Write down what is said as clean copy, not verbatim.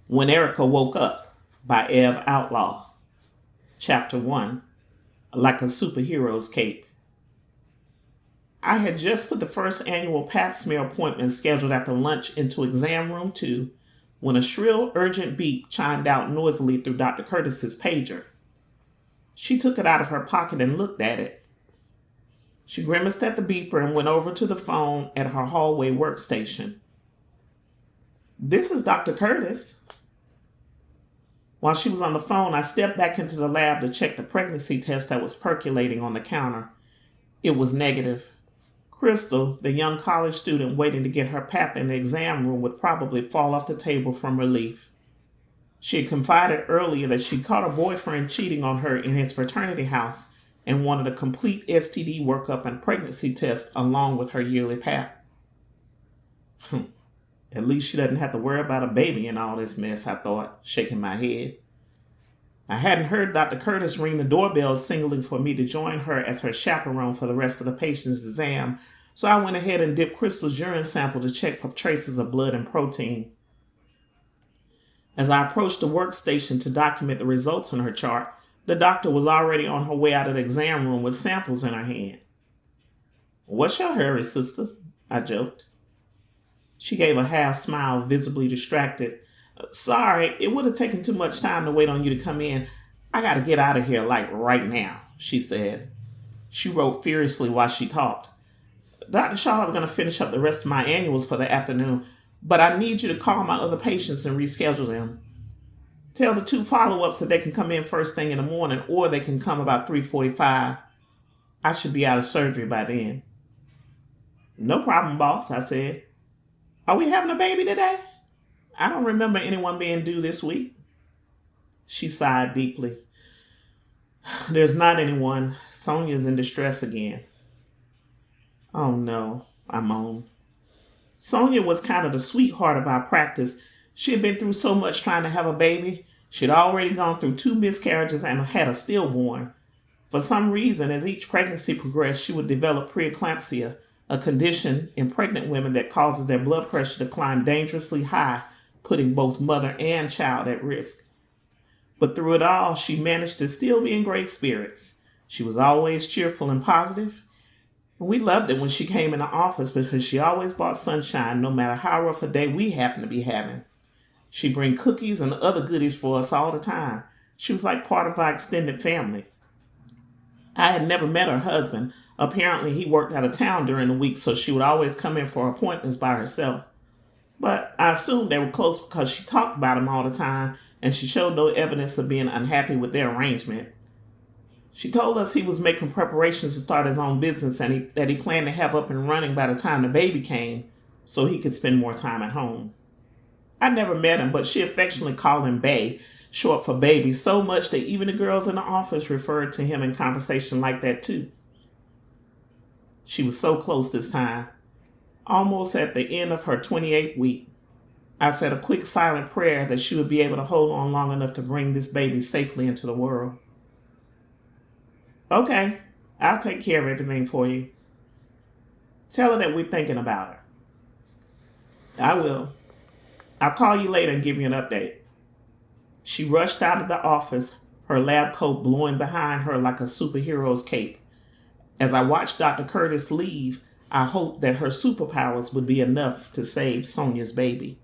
When Ericka Woke Up by Ev Outlaw. Chapter 1. Like a Superhero's Cape. I had just put the first annual pap smear appointment scheduled after lunch into exam room 2 when a shrill, urgent beep chimed out noisily through Dr. Curtis's pager. She took it out of her pocket and looked at it. She grimaced at the beeper and went over to the phone at her hallway workstation. "This is Dr. Curtis." While she was on the phone, I stepped back into the lab to check the pregnancy test that was percolating on the counter. It was negative. Crystal, the young college student waiting to get her pap in the exam room, would probably fall off the table from relief. She had confided earlier that she'd caught her boyfriend cheating on her in his fraternity house and wanted a complete STD workup and pregnancy test along with her yearly pap. At least she doesn't have to worry about a baby in all this mess, I thought, shaking my head. I hadn't heard Dr. Curtis ring the doorbell signaling for me to join her as her chaperone for the rest of the patient's exam, so I went ahead and dipped Crystal's urine sample to check for traces of blood and protein. As I approached the workstation to document the results on her chart, the doctor was already on her way out of the exam room with samples in her hand. "What's your hurry, sister?" I joked. She gave a half smile, visibly distracted. "Sorry, it would have taken too much time to wait on you to come in. I gotta get out of here, like right now," she said. She wrote furiously while she talked. "Dr. Shaw is gonna finish up the rest of my annuals for the afternoon, but I need you to call my other patients and reschedule them. Tell the 2 follow-ups that they can come in first thing in the morning, or they can come about 3:45. I should be out of surgery by then." "No problem, boss," I said. "Are we having a baby today? I don't remember anyone being due this week." She sighed deeply. "There's not anyone. Sonia's in distress again." "Oh no," I moaned. Sonia was kind of the sweetheart of our practice. She had been through so much trying to have a baby. She'd already gone through 2 miscarriages and had a stillborn. For some reason, as each pregnancy progressed, she would develop preeclampsia, a condition in pregnant women that causes their blood pressure to climb dangerously high, putting both mother and child at risk. But through it all, she managed to still be in great spirits. She was always cheerful and positive. And we loved it when she came in the office because she always brought sunshine no matter how rough a day we happened to be having. She'd bring cookies and other goodies for us all the time. She was like part of our extended family. I had never met her husband. Apparently, he worked out of town during the week, so she would always come in for appointments by herself. But I assumed they were close because she talked about him all the time, and she showed no evidence of being unhappy with their arrangement. She told us he was making preparations to start his own business and that he planned to have up and running by the time the baby came, so he could spend more time at home. I never met him, but she affectionately called him Bay, short for baby, so much that even the girls in the office referred to him in conversation like that too. She was so close this time, almost at the end of her 28th week. I said a quick silent prayer that she would be able to hold on long enough to bring this baby safely into the world. "Okay, I'll take care of everything for you. Tell her that we're thinking about her." "I will. I'll call you later and give you an update." She rushed out of the office, her lab coat blowing behind her like a superhero's cape. As I watched Dr. Curtis leave, I hoped that her superpowers would be enough to save Sonia's baby.